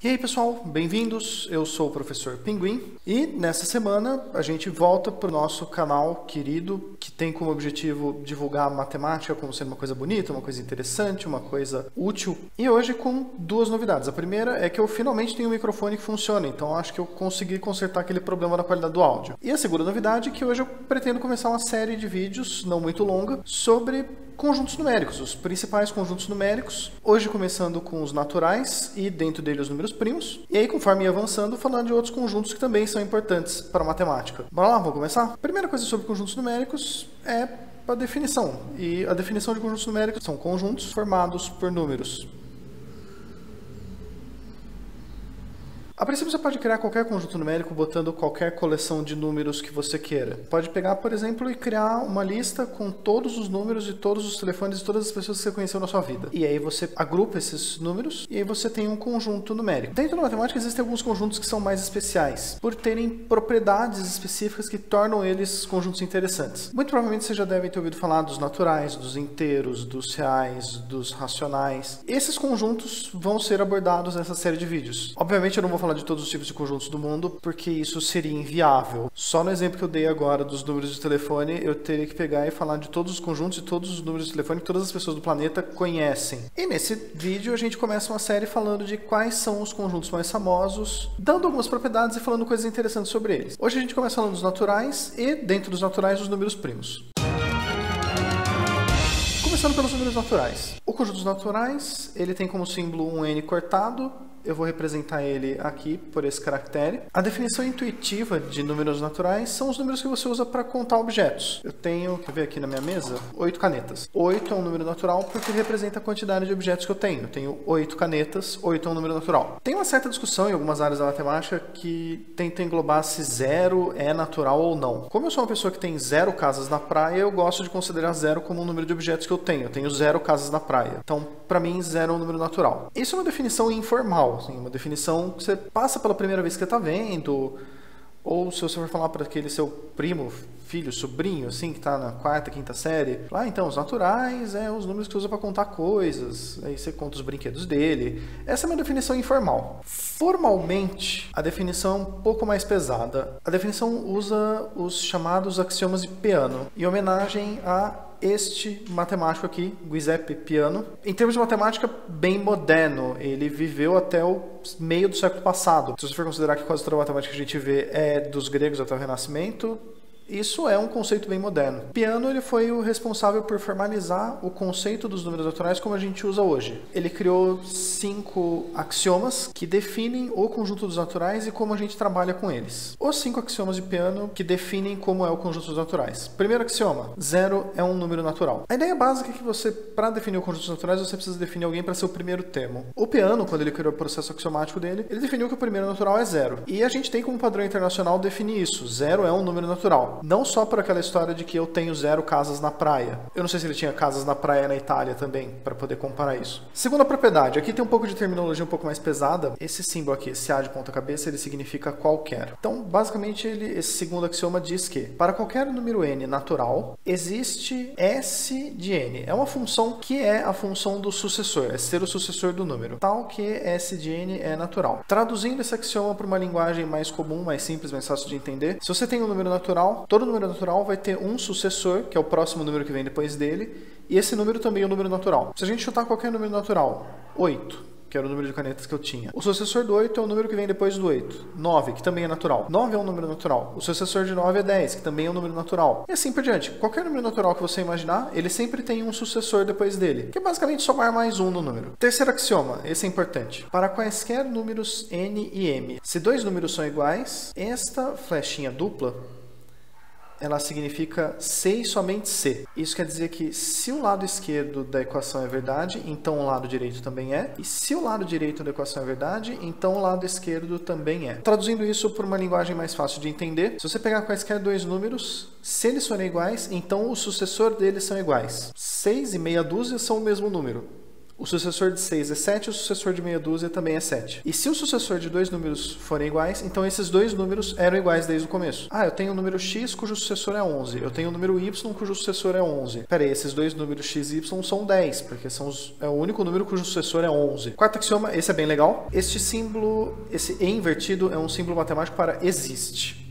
E aí pessoal, bem-vindos, eu sou o professor Pinguim e nessa semana a gente volta para o nosso canal querido que tem como objetivo divulgar a matemática como sendo uma coisa bonita, uma coisa interessante, uma coisa útil e hoje com duas novidades. A primeira é que eu finalmente tenho um microfone que funciona, então acho que eu consegui consertar aquele problema da qualidade do áudio. E a segunda novidade é que hoje eu pretendo começar uma série de vídeos, não muito longa, sobre conjuntos numéricos, os principais conjuntos numéricos, hoje começando com os naturais e dentro dele os números primos, e aí conforme ir avançando, falando de outros conjuntos que também são importantes para a matemática. Bora lá, vamos começar? A primeira coisa sobre conjuntos numéricos é a definição, e a definição de conjuntos numéricos são conjuntos formados por números. A princípio você pode criar qualquer conjunto numérico botando qualquer coleção de números que você queira. Pode pegar, por exemplo, e criar uma lista com todos os números de todos os telefones de todas as pessoas que você conheceu na sua vida. E aí você agrupa esses números e aí você tem um conjunto numérico. Dentro da matemática existem alguns conjuntos que são mais especiais, por terem propriedades específicas que tornam eles conjuntos interessantes. Muito provavelmente você já deve ter ouvido falar dos naturais, dos inteiros, dos reais, dos racionais. Esses conjuntos vão ser abordados nessa série de vídeos. Obviamente eu não vou falar de todos os tipos de conjuntos do mundo, porque isso seria inviável. Só no exemplo que eu dei agora dos números de telefone, eu teria que pegar e falar de todos os conjuntos e todos os números de telefone que todas as pessoas do planeta conhecem. E nesse vídeo a gente começa uma série falando de quais são os conjuntos mais famosos, dando algumas propriedades e falando coisas interessantes sobre eles. Hoje a gente começa falando dos naturais e, dentro dos naturais, os números primos. Começando pelos números naturais. O conjunto dos naturais, ele tem como símbolo um N cortado. Eu vou representar ele aqui por esse caractere. A definição intuitiva de números naturais são os números que você usa para contar objetos. Eu tenho, quer ver aqui na minha mesa, 8 canetas. 8 é um número natural porque representa a quantidade de objetos que eu tenho. Eu tenho 8 canetas, 8 é um número natural. Tem uma certa discussão em algumas áreas da matemática que tenta englobar se 0 é natural ou não. Como eu sou uma pessoa que tem 0 casas na praia, eu gosto de considerar 0 como um número de objetos que eu tenho. Eu tenho 0 casas na praia. Então, para mim, 0 é um número natural. Isso é uma definição informal. Assim, uma definição que você passa pela primeira vez que você está vendo, ou se você for falar para aquele seu primo, filho, sobrinho, assim, que está na quarta, quinta série, então, os naturais é os números que você usa para contar coisas, aí você conta os brinquedos dele. Essa é uma definição informal. Formalmente, a definição é um pouco mais pesada. A definição usa os chamados axiomas de Peano, em homenagem a este matemático aqui, Giuseppe Peano. Em termos de matemática, bem moderno. Ele viveu até o meio do século passado. Se você for considerar que quase toda a matemática que a gente vê é dos gregos até o Renascimento, isso é um conceito bem moderno. Peano ele foi o responsável por formalizar o conceito dos números naturais como a gente usa hoje. Ele criou 5 axiomas que definem o conjunto dos naturais e como a gente trabalha com eles. Os 5 axiomas de Peano que definem como é o conjunto dos naturais. Primeiro axioma, 0 é um número natural. A ideia básica é que você, para definir o conjunto dos naturais, você precisa definir alguém para ser o primeiro termo. O Peano, quando ele criou o processo axiomático dele, ele definiu que o primeiro natural é 0. E a gente tem como padrão internacional definir isso. 0 é um número natural. Não só por aquela história de que eu tenho 0 casas na praia. Eu não sei se ele tinha casas na praia na Itália também, para poder comparar isso. Segunda propriedade, aqui tem um pouco de terminologia um pouco mais pesada. Esse símbolo aqui, esse A de ponta cabeça, ele significa qualquer. Então, basicamente, esse segundo axioma diz que, para qualquer número n natural, existe S de n. É uma função que é a função do sucessor, é ser o sucessor do número, tal que S de n é natural. Traduzindo esse axioma para uma linguagem mais comum, mais simples, mais fácil de entender, se você tem um número natural, todo número natural vai ter um sucessor, que é o próximo número que vem depois dele, e esse número também é um número natural. Se a gente chutar qualquer número natural, 8, que era o número de canetas que eu tinha. O sucessor do 8 é o número que vem depois do 8. 9, que também é natural. 9 é um número natural. O sucessor de 9 é 10, que também é um número natural. E assim por diante. Qualquer número natural que você imaginar, ele sempre tem um sucessor depois dele, que é basicamente somar mais um no número. Terceiro axioma, esse é importante. Para quaisquer números n e m, se dois números são iguais, esta flechinha dupla ela significa C e somente C. Isso quer dizer que se o lado esquerdo da equação é verdade, então o lado direito também é. E se o lado direito da equação é verdade, então o lado esquerdo também é. Traduzindo isso por uma linguagem mais fácil de entender, se você pegar quaisquer dois números, se eles forem iguais, então o sucessor deles são iguais. 6 e meia dúzia são o mesmo número. o sucessor de 6 é 7, o sucessor de meia dúzia também é 7. E se o sucessor de dois números forem iguais, então esses dois números eram iguais desde o começo. Ah, eu tenho um número x cujo sucessor é 11, eu tenho um número y cujo sucessor é 11. Peraí, esses dois números x e y são 10, porque é o único número cujo sucessor é 11. Quarto axioma, esse é bem legal. Este símbolo, esse e invertido, é um símbolo matemático para existe.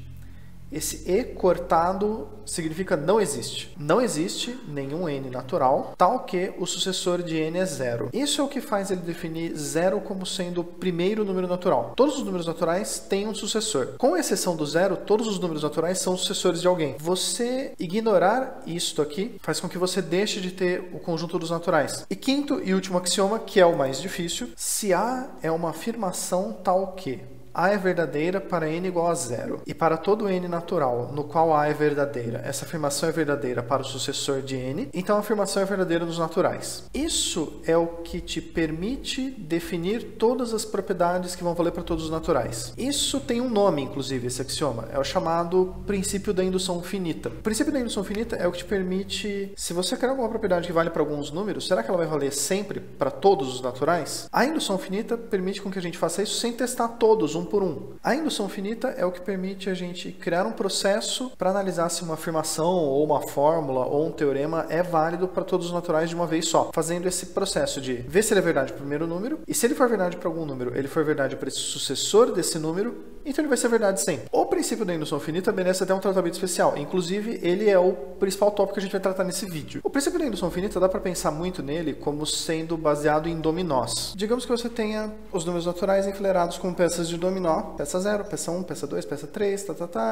Esse e cortado significa não existe. Não existe nenhum n natural, tal que o sucessor de n é zero. Isso é o que faz ele definir zero como sendo o primeiro número natural. Todos os números naturais têm um sucessor. Com exceção do zero, todos os números naturais são sucessores de alguém. Você ignorar isto aqui faz com que você deixe de ter o conjunto dos naturais. E quinto e último axioma, que é o mais difícil, se A é uma afirmação tal que A é verdadeira para n igual a zero. E para todo n natural, no qual A é verdadeira, essa afirmação é verdadeira para o sucessor de n, então a afirmação é verdadeira nos naturais. Isso é o que te permite definir todas as propriedades que vão valer para todos os naturais. Isso tem um nome, inclusive, esse axioma. É o chamado princípio da indução finita. O princípio da indução finita é o que te permite, se você quer alguma propriedade que vale para alguns números, será que ela vai valer sempre para todos os naturais? A indução finita permite com que a gente faça isso sem testar todos, um por um. A indução finita é o que permite a gente criar um processo para analisar se uma afirmação, ou uma fórmula, ou um teorema é válido para todos os naturais de uma vez só, fazendo esse processo de ver se ele é verdade para o primeiro número, e se ele for verdade para algum número, ele for verdade para esse sucessor desse número, então ele vai ser verdade sempre. O princípio da indução finita merece até um tratamento especial, inclusive ele é o principal tópico que a gente vai tratar nesse vídeo. O princípio da indução finita dá para pensar muito nele como sendo baseado em dominós. Digamos que você tenha os números naturais enfileirados com peças de dominó, peça 0, peça 1, peça 2, peça 3,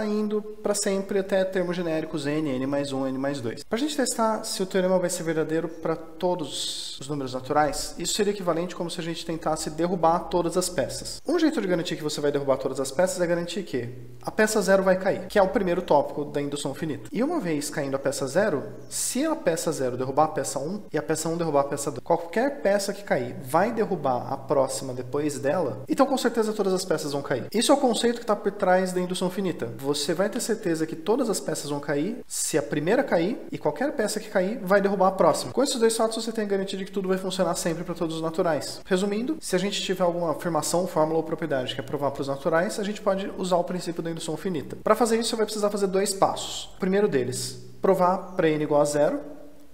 indo para sempre até termos genéricos n, n mais 1, n mais 2. Para a gente testar se o teorema vai ser verdadeiro para todos os números naturais, isso seria equivalente como se a gente tentasse derrubar todas as peças. Um jeito de garantir que você vai derrubar todas as peças é garantir que a peça 0 vai cair, que é o primeiro tópico da indução finita. E uma vez caindo a peça 0, se a peça 0 derrubar a peça 1 e a peça 1 derrubar a peça 2, qualquer peça que cair vai derrubar a próxima depois dela, então com certeza todas as peças vão cair. Isso é o conceito que está por trás da indução finita. Você vai ter certeza que todas as peças vão cair se a primeira cair, e qualquer peça que cair vai derrubar a próxima. Com esses dois fatos, você tem a garantia de que tudo vai funcionar sempre para todos os naturais. Resumindo, se a gente tiver alguma afirmação, fórmula ou propriedade que é provar para os naturais, a gente pode usar o princípio da indução finita. Para fazer isso, você vai precisar fazer dois passos. O primeiro deles, provar para n igual a zero,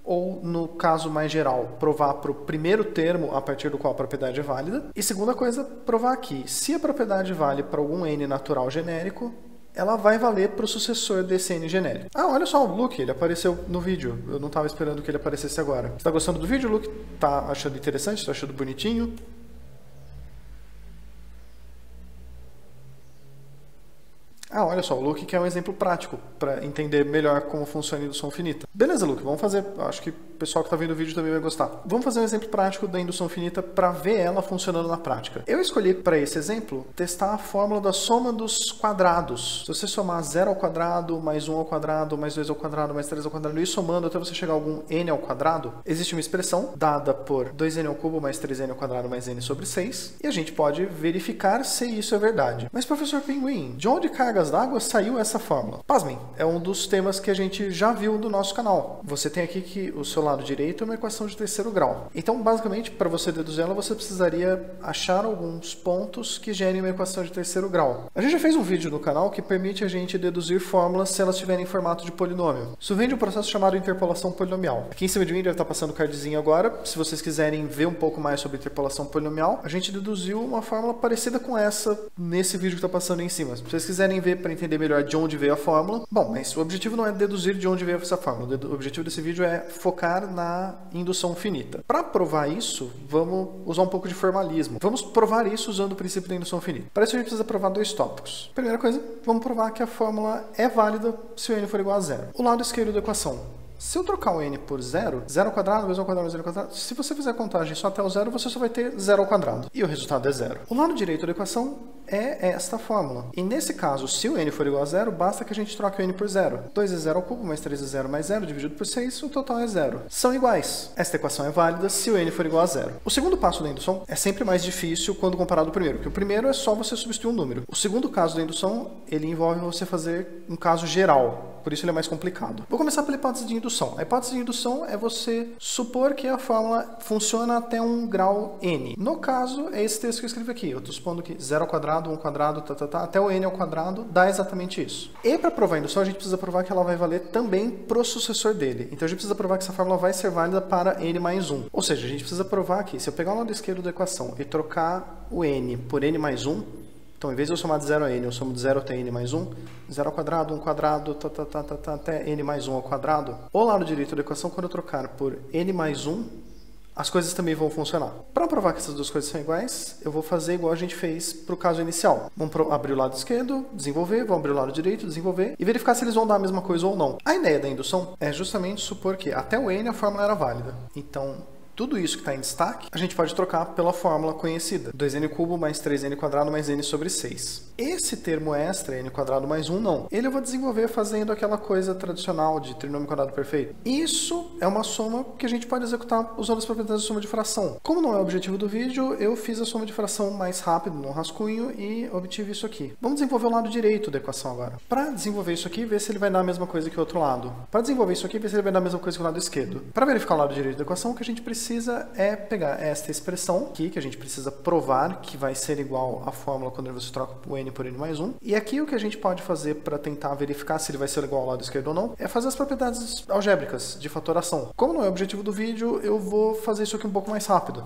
ou, no caso mais geral, provar para o primeiro termo a partir do qual a propriedade é válida. E segunda coisa, provar que se a propriedade vale para algum n natural genérico, ela vai valer para o sucessor desse n genérico. Ah, olha só, o Luke, ele apareceu no vídeo. Eu não estava esperando que ele aparecesse agora. Você está gostando do vídeo, Luke? Está achando interessante? Está achando bonitinho? Ah, olha só, o Luke quer um exemplo prático para entender melhor como funciona a indução finita. Beleza, Luke, vamos fazer. Acho que o pessoal que está vendo o vídeo também vai gostar. Vamos fazer um exemplo prático da indução finita para ver ela funcionando na prática. Eu escolhi para esse exemplo testar a fórmula da soma dos quadrados. Se você somar 0 ao quadrado, mais 1 ao quadrado, mais 2 ao quadrado, mais 3 ao quadrado, e somando até você chegar a algum n ao quadrado, existe uma expressão dada por 2n ao cubo mais 3n ao quadrado mais n sobre 6, e a gente pode verificar se isso é verdade. Mas, professor Pinguim, de onde cargas d'água saiu essa fórmula? Pasmem, é um dos temas que a gente já viu no nosso canal. Você tem aqui que o seu lado direito é uma equação de terceiro grau. Então, basicamente, para você deduzir ela, você precisaria achar alguns pontos que gerem uma equação de terceiro grau. A gente já fez um vídeo no canal que permite a gente deduzir fórmulas se elas estiverem em formato de polinômio. Isso vem de um processo chamado interpolação polinomial. Aqui em cima de mim deve estar passando o cardzinho agora. Se vocês quiserem ver um pouco mais sobre interpolação polinomial, a gente deduziu uma fórmula parecida com essa nesse vídeo que está passando aí em cima. Se vocês quiserem ver para entender melhor de onde veio a fórmula, bom, mas o objetivo não é deduzir de onde veio essa fórmula. O objetivo desse vídeo é focar na indução finita. Para provar isso, vamos usar um pouco de formalismo. Vamos provar isso usando o princípio da indução finita. Para isso a gente precisa provar dois tópicos. Primeira coisa, vamos provar que a fórmula é válida se o n for igual a zero. O lado esquerdo da equação. Se eu trocar o n por 0, 0 ao quadrado, mais 1 ao quadrado, mais 0 ao quadrado, se você fizer a contagem só até o 0, você só vai ter 0 ao quadrado. E o resultado é 0. O lado direito da equação é esta fórmula. E nesse caso, se o n for igual a 0, basta que a gente troque o n por 0. 2 é 0 ao cubo, mais 3 é 0 mais 0, dividido por 6, o total é 0. São iguais. Esta equação é válida se o n for igual a 0. O segundo passo da indução é sempre mais difícil quando comparado ao primeiro, porque o primeiro é só você substituir um número. O segundo caso da indução, ele envolve você fazer um caso geral. Por isso ele é mais complicado. Vou começar pela hipótese de indução. A hipótese de indução é você supor que a fórmula funciona até um grau n. No caso, é esse texto que eu escrevi aqui. Eu estou supondo que 0 ao quadrado, 1 ao quadrado, até o n ao quadrado dá exatamente isso. E para provar a indução, a gente precisa provar que ela vai valer também para o sucessor dele. Então a gente precisa provar que essa fórmula vai ser válida para n mais 1. Ou seja, a gente precisa provar que se eu pegar o lado esquerdo da equação e trocar o n por n mais 1, então, em vez de eu somar de 0 a n, eu somo de 0 até n mais 1, 0 ao quadrado, 1 ao quadrado, até n mais 1 ao quadrado. O lado direito da equação, quando eu trocar por n mais 1, as coisas também vão funcionar. Para provar que essas duas coisas são iguais, eu vou fazer igual a gente fez para o caso inicial. Vamos abrir o lado esquerdo, desenvolver, vamos abrir o lado direito, desenvolver, e verificar se eles vão dar a mesma coisa ou não. A ideia da indução é justamente supor que até o n a fórmula era válida. Então, tudo isso que está em destaque, a gente pode trocar pela fórmula conhecida. 2n cubo mais 3n quadrado mais n sobre 6. Esse termo extra, n quadrado mais 1, não. Ele eu vou desenvolver fazendo aquela coisa tradicional de trinômio quadrado perfeito. Isso é uma soma que a gente pode executar usando as propriedades da soma de fração. Como não é o objetivo do vídeo, eu fiz a soma de fração mais rápido no rascunho e obtive isso aqui. Vamos desenvolver o lado direito da equação agora. Para desenvolver isso aqui, ver se ele vai dar a mesma coisa que o outro lado. Para desenvolver isso aqui, ver se ele vai dar a mesma coisa que o lado esquerdo. Para verificar o lado direito da equação, o que a gente precisa é pegar esta expressão aqui, que a gente precisa provar que vai ser igual à fórmula quando você troca o n por n mais 1. E aqui o que a gente pode fazer para tentar verificar se ele vai ser igual ao lado esquerdo ou não, é fazer as propriedades algébricas de fatoração. Como não é o objetivo do vídeo, eu vou fazer isso aqui um pouco mais rápido.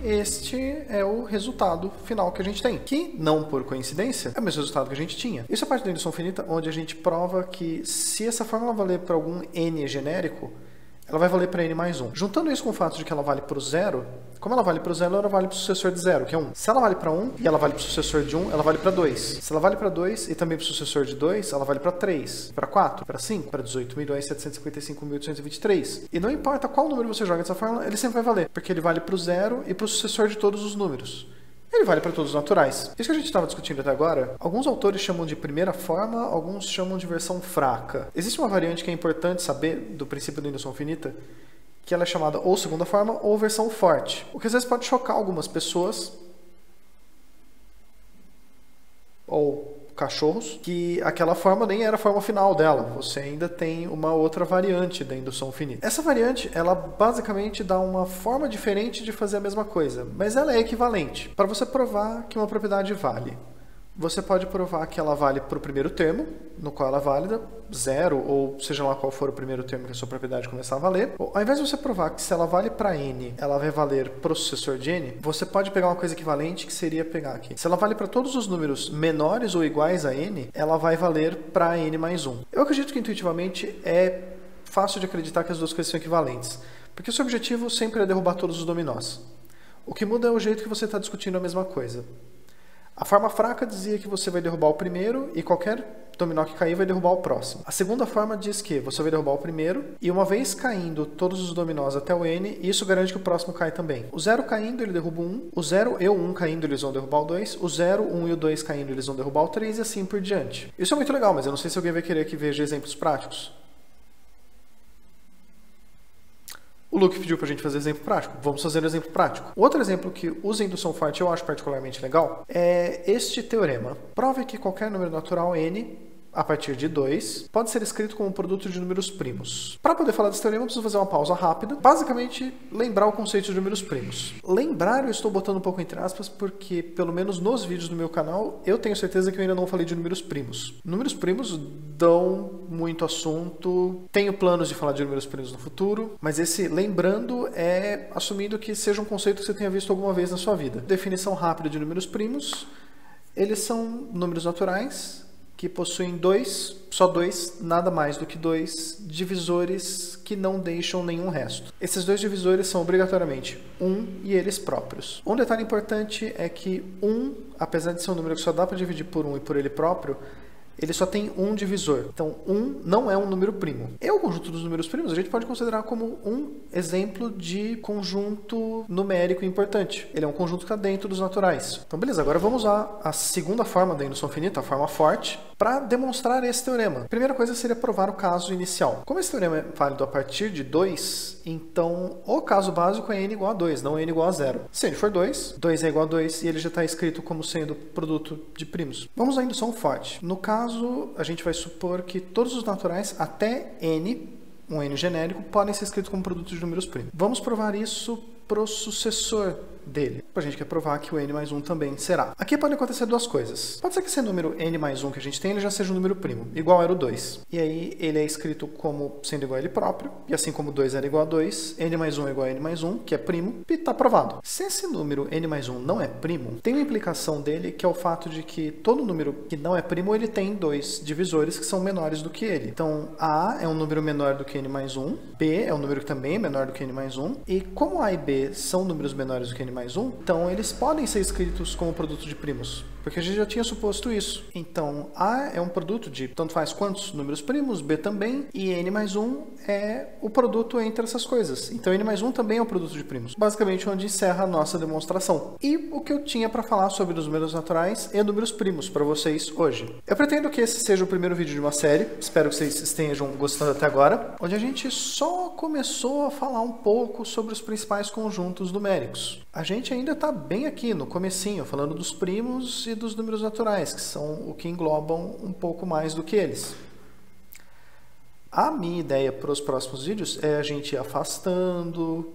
Este é o resultado final que a gente tem, que, não por coincidência, é o mesmo resultado que a gente tinha. Isso é parte da indução finita, onde a gente prova que se essa fórmula valer para algum n genérico, ela vai valer para n mais 1. Juntando isso com o fato de que ela vale para o zero, como ela vale para o zero, ela vale para o sucessor de 0, que é 1. Se ela vale para 1 e ela vale para o sucessor de 1, ela vale para 2. Se ela vale para 2 e também para o sucessor de 2, ela vale para 3, para 4, para 5, para 18.755.823. E não importa qual número você joga dessa fórmula, ele sempre vai valer, porque ele vale para o zero e para o sucessor de todos os números. Ele vale para todos os naturais. Isso que a gente estava discutindo até agora, alguns autores chamam de primeira forma, alguns chamam de versão fraca. Existe uma variante que é importante saber do princípio da indução finita, que ela é chamada ou segunda forma ou versão forte. O que às vezes pode chocar algumas pessoas, ou cachorros, que aquela forma nem era a forma final dela. Você ainda tem uma outra variante da indução finita. Essa variante, ela basicamente dá uma forma diferente de fazer a mesma coisa, mas ela é equivalente. Para você provar que uma propriedade vale, você pode provar que ela vale para o primeiro termo, no qual ela é válida, 0, ou seja lá qual for o primeiro termo que a sua propriedade começar a valer. Ou, ao invés de você provar que se ela vale para n, ela vai valer para o sucessor de n, você pode pegar uma coisa equivalente, que seria pegar aqui. Se ela vale para todos os números menores ou iguais a n, ela vai valer para n mais 1. Eu acredito que intuitivamente é fácil de acreditar que as duas coisas são equivalentes, porque o seu objetivo sempre é derrubar todos os dominós. O que muda é o jeito que você está discutindo a mesma coisa. A forma fraca dizia que você vai derrubar o primeiro e qualquer dominó que cair vai derrubar o próximo. A segunda forma diz que você vai derrubar o primeiro e uma vez caindo todos os dominós até o n, isso garante que o próximo cai também. O 0 caindo, ele derruba o 1. O 0 e o 1 caindo, eles vão derrubar o 2. O 0, 1 e o 2 caindo, eles vão derrubar o 3 e assim por diante. Isso é muito legal, mas eu não sei se alguém vai querer que veja exemplos práticos. O Luke pediu para a gente fazer exemplo prático. Vamos fazer um exemplo prático. Outro exemplo que usa indução forte eu acho particularmente legal é este teorema. Prove que qualquer número natural n, a partir de 2, pode ser escrito como um produto de números primos. Para poder falar desse teorema, eu preciso fazer uma pausa rápida. Basicamente, lembrar o conceito de números primos. Lembrar, eu estou botando um pouco entre aspas, porque, pelo menos nos vídeos do meu canal, eu tenho certeza que eu ainda não falei de números primos. Números primos dão muito assunto. Tenho planos de falar de números primos no futuro, mas esse lembrando é assumindo que seja um conceito que você tenha visto alguma vez na sua vida. Definição rápida de números primos. Eles são números naturais que possuem só dois, nada mais do que dois divisores que não deixam nenhum resto. Esses dois divisores são obrigatoriamente 1 e eles próprios. Um detalhe importante é que 1, apesar de ser um número que só dá para dividir por 1 e por ele próprio, ele só tem um divisor. Então, 1 não é um número primo. E o conjunto dos números primos a gente pode considerar como um exemplo de conjunto numérico importante. Ele é um conjunto que está dentro dos naturais. Então, beleza, agora vamos usar a segunda forma da indução finita, a forma forte, para demonstrar esse teorema. A primeira coisa seria provar o caso inicial. Como esse teorema é válido a partir de 2, então o caso básico é n igual a 2, não n igual a 0. Se n for 2, 2 é igual a 2 e ele já está escrito como sendo produto de primos. Vamos à indução forte. No caso, a gente vai supor que todos os naturais até n, um n genérico, podem ser escritos como produto de números primos. Vamos provar isso para o sucessor dele. A gente quer provar que o n mais 1 também será. Aqui pode acontecer duas coisas. Pode ser que esse número n mais 1 que a gente tem, ele já seja um número primo, igual era o 2. E aí ele é escrito como sendo igual a ele próprio, e assim como 2 era igual a 2, n mais 1 é igual a n mais 1, que é primo, e está provado. Se esse número n mais 1 não é primo, tem uma implicação dele, que é o fato de que todo número que não é primo, ele tem dois divisores que são menores do que ele. Então, a é um número menor do que n mais 1, b é um número que também é menor do que n mais 1, e como a e b são números menores do que n mais 1, então eles podem ser escritos como produto de primos, porque a gente já tinha suposto isso. Então, A é um produto de tanto faz quantos números primos, B também, e N mais 1 é o produto entre essas coisas. Então, N mais 1 também é um produto de primos. Basicamente, onde encerra a nossa demonstração. E o que eu tinha para falar sobre os números naturais e números primos para vocês hoje. Eu pretendo que esse seja o primeiro vídeo de uma série, espero que vocês estejam gostando até agora, onde a gente só começou a falar um pouco sobre os principais conjuntos numéricos. A gente ainda está bem aqui no comecinho, falando dos primos e dos números naturais, que são o que englobam um pouco mais do que eles. A minha ideia para os próximos vídeos é a gente ir afastando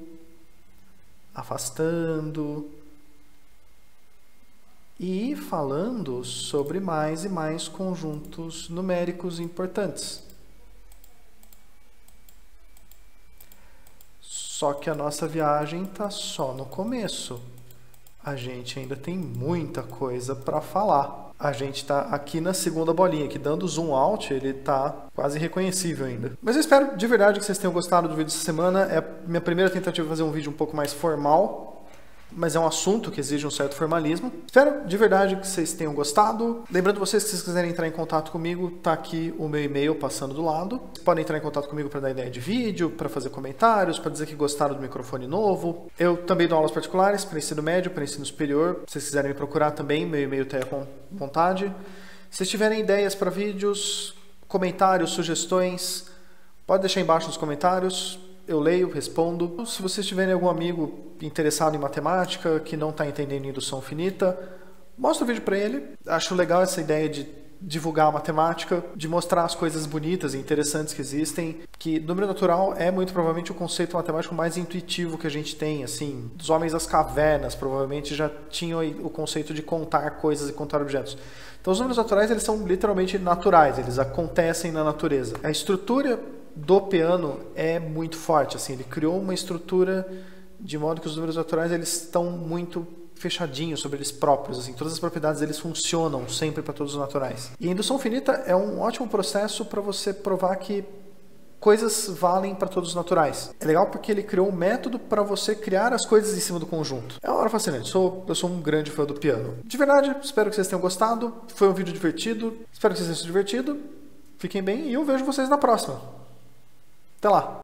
e ir falando sobre mais e mais conjuntos numéricos importantes. Só que a nossa viagem está só no começo. A gente ainda tem muita coisa para falar. A gente está aqui na segunda bolinha, que dando zoom out, ele está quase reconhecível ainda. Mas eu espero de verdade que vocês tenham gostado do vídeo dessa semana. É a minha primeira tentativa de fazer um vídeo um pouco mais formal, mas é um assunto que exige um certo formalismo. Espero de verdade que vocês tenham gostado. Lembrando vocês que se vocês quiserem entrar em contato comigo, tá aqui o meu e-mail passando do lado. Vocês podem entrar em contato comigo para dar ideia de vídeo, para fazer comentários, para dizer que gostaram do microfone novo. Eu também dou aulas particulares para ensino médio, para ensino superior. Se vocês quiserem me procurar também, meu e-mail está com vontade. Se vocês tiverem ideias para vídeos, comentários, sugestões, pode deixar embaixo nos comentários. Eu leio, respondo. Se vocês tiverem algum amigo interessado em matemática, que não está entendendo indução finita, mostra o vídeo para ele. Acho legal essa ideia de divulgar a matemática, de mostrar as coisas bonitas e interessantes que existem, que número natural é muito provavelmente o conceito matemático mais intuitivo que a gente tem, assim, dos homens das cavernas provavelmente já tinham o conceito de contar coisas e contar objetos. Então os números naturais, eles são literalmente naturais, eles acontecem na natureza. A estrutura do Peano é muito forte, assim, ele criou uma estrutura de modo que os números naturais eles estão muito fechadinhos sobre eles próprios, assim, todas as propriedades deles funcionam sempre para todos os naturais. E a indução finita é um ótimo processo para você provar que coisas valem para todos os naturais. É legal porque ele criou um método para você criar as coisas em cima do conjunto. É uma hora fascinante, eu sou um grande fã do Peano. De verdade, espero que vocês tenham gostado, foi um vídeo divertido, espero que vocês tenham se divertido, fiquem bem e eu vejo vocês na próxima. Até lá!